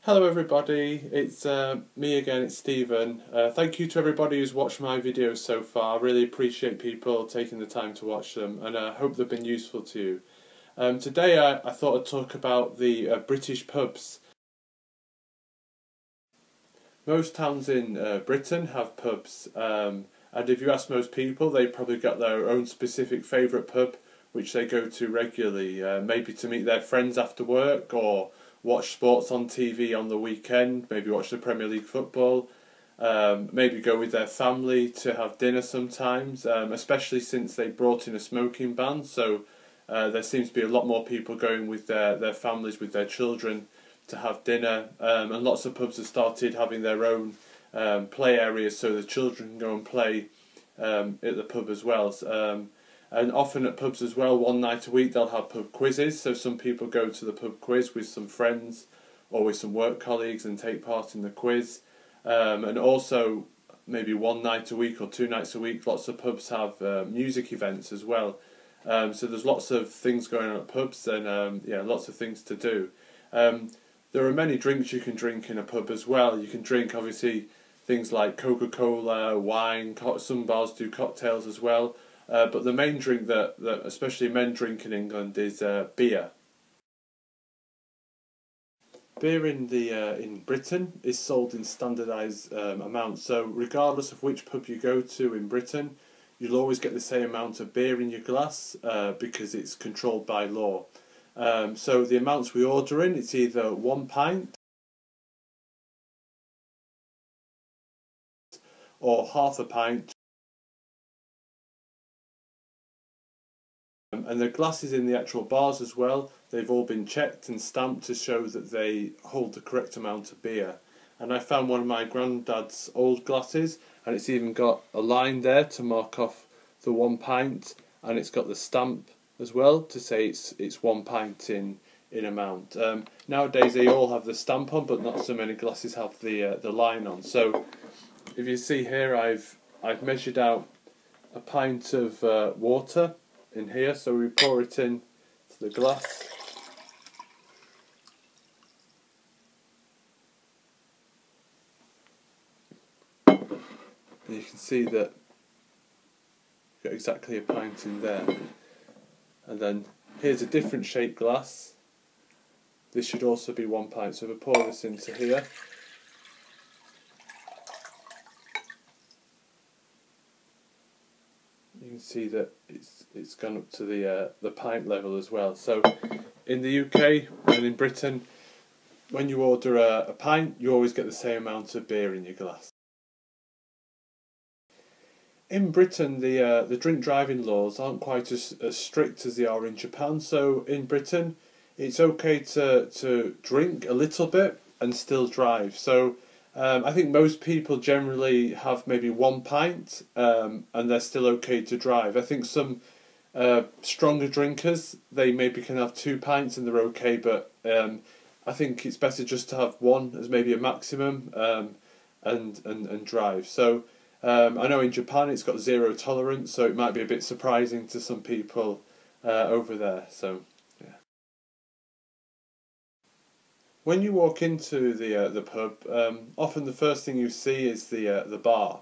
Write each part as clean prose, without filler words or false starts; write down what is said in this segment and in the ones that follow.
Hello everybody, it's me again, it's Stephen. Thank you to everybody who's watched my videos so far. I really appreciate people taking the time to watch them, and I hope they've been useful to you. Today I thought I'd talk about the British pubs. Most towns in Britain have pubs, and if you ask most people, they've probably got their own specific favourite pub which they go to regularly, maybe to meet their friends after work, or watch sports on TV on the weekend, maybe watch the Premier League football, maybe go with their family to have dinner sometimes, especially since they brought in a smoking ban, so there seems to be a lot more people going with their families, with their children, to have dinner, and lots of pubs have started having their own play areas so the children can go and play at the pub as well. And often at pubs as well, one night a week they'll have pub quizzes, so some people go to the pub quiz with some friends or with some work colleagues and take part in the quiz. And also, maybe one night a week or 2 nights a week, lots of pubs have music events as well. So there's lots of things going on at pubs, and yeah, lots of things to do. There are many drinks you can drink in a pub as well. You can drink, obviously, things like Coca-Cola, wine, some bars do cocktails as well. But the main drink that especially men drink in England is beer. Beer in Britain is sold in standardised amounts, so regardless of which pub you go to in Britain, you'll always get the same amount of beer in your glass because it's controlled by law. So the amounts we order in, it's either 1 pint or half a pint. And the glasses in the actual bars as well, they've all been checked and stamped to show that they hold the correct amount of beer. And I found one of my granddad's old glasses, and it's even got a line there to mark off the 1 pint, and it's got the stamp as well to say it's 1 pint in amount. Nowadays they all have the stamp on, but not so many glasses have the line on. So if you see here, I've measured out a pint of water in here, so we pour it in to the glass. And you can see that you've got exactly a pint in there. And then here's a different shaped glass. This should also be 1 pint, so if I pour this into here, you can see that it's gone up to the pint level as well. So in the UK and in Britain, when you order a pint, you always get the same amount of beer in your glass. In Britain, the drink driving laws aren't quite as strict as they are in Japan. So in Britain, it's okay to drink a little bit and still drive. So I think most people generally have maybe 1 pint and they're still okay to drive. I think some stronger drinkers, they maybe can have 2 pints and they're okay, but I think it's better just to have 1 as maybe a maximum and drive. So I know in Japan it's got 0 tolerance, so it might be a bit surprising to some people over there. So yeah. When you walk into the pub, often the first thing you see is the bar.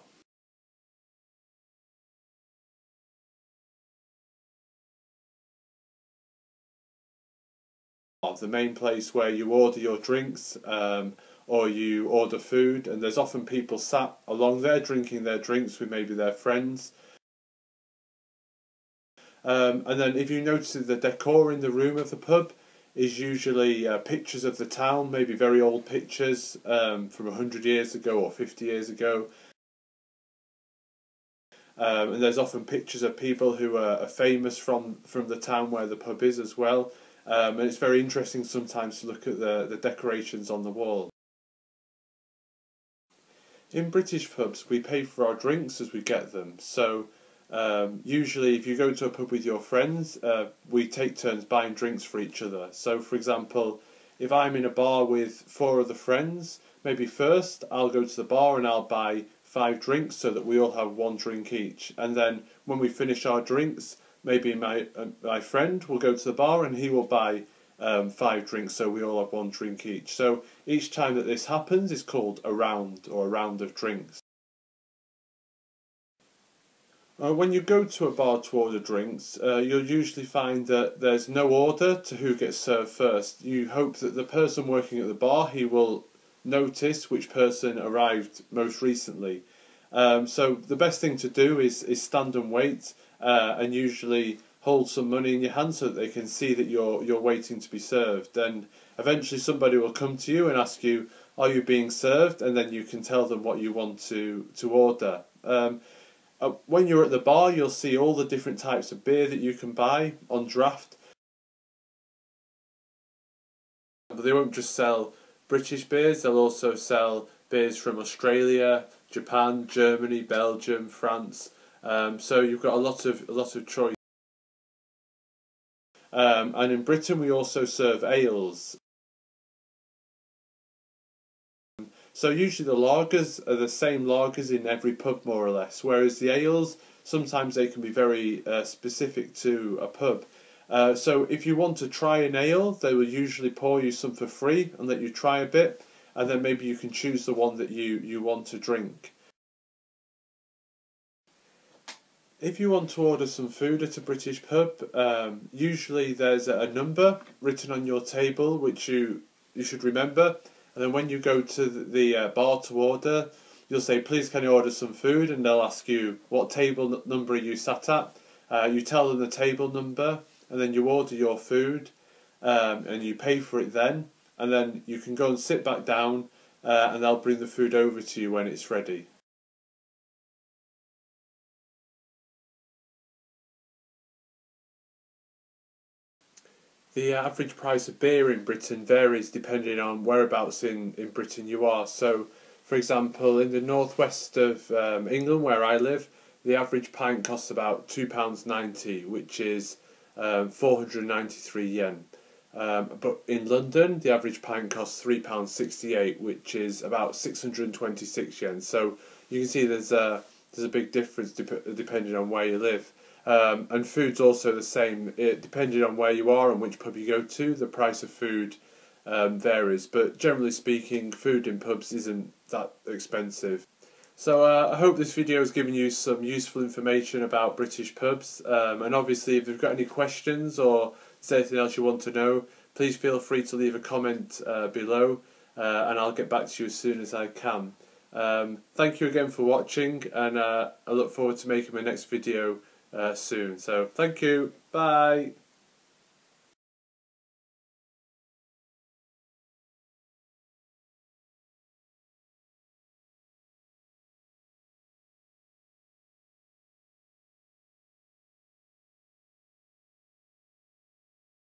The main place where you order your drinks or you order food, and there's often people sat along there drinking their drinks with maybe their friends. And then if you notice the decor in the room of the pub is usually pictures of the town, maybe very old pictures from 100 years ago or 50 years ago. And there's often pictures of people who are famous from the town where the pub is as well. And it's very interesting sometimes to look at the decorations on the wall. In British pubs, we pay for our drinks as we get them. So usually if you go to a pub with your friends, we take turns buying drinks for each other. So for example, if I'm in a bar with 4 other friends, maybe first I'll go to the bar and I'll buy 5 drinks so that we all have 1 drink each. And then when we finish our drinks, maybe my friend will go to the bar and he will buy 5 drinks, so we all have 1 drink each. So each time that this happens is called a round, or a round of drinks. When you go to a bar to order drinks, you'll usually find that there's no order to who gets served first. You hope that the person working at the bar, he will notice which person arrived most recently. So the best thing to do is stand and wait, and usually hold some money in your hand so that they can see that you're waiting to be served. And eventually somebody will come to you and ask you, are you being served? And then you can tell them what you want to order. When you're at the bar, you'll see all the different types of beer that you can buy on draft. But they won't just sell British beers, they'll also sell beers from Australia, Japan, Germany, Belgium, France. So you've got a lot of choice. And in Britain we also serve ales. So usually the lagers are the same lagers in every pub more or less, whereas the ales, sometimes they can be very specific to a pub. So if you want to try an ale, they will usually pour you some for free and let you try a bit, and then maybe you can choose the one that you want to drink. If you want to order some food at a British pub, usually there's a number written on your table which you should remember. And then when you go to the bar to order, you'll say, please can you order some food? And they'll ask you, what table number are you sat at? You tell them the table number, and then you order your food, and you pay for it then. And then you can go and sit back down, and they'll bring the food over to you when it's ready. The average price of beer in Britain varies depending on whereabouts in Britain you are. So, for example, in the northwest of England, where I live, the average pint costs about £2.90, which is 493 yen. But in London, the average pint costs £3.68, which is about 626 yen. So you can see there's a big difference depending on where you live. And food's also the same. Depending on where you are and which pub you go to, the price of food varies. But generally speaking, food in pubs isn't that expensive. So I hope this video has given you some useful information about British pubs. And obviously, if you've got any questions or there's anything else you want to know, please feel free to leave a comment below, and I'll get back to you as soon as I can. Thank you again for watching, and I look forward to making my next video soon. So thank you, bye.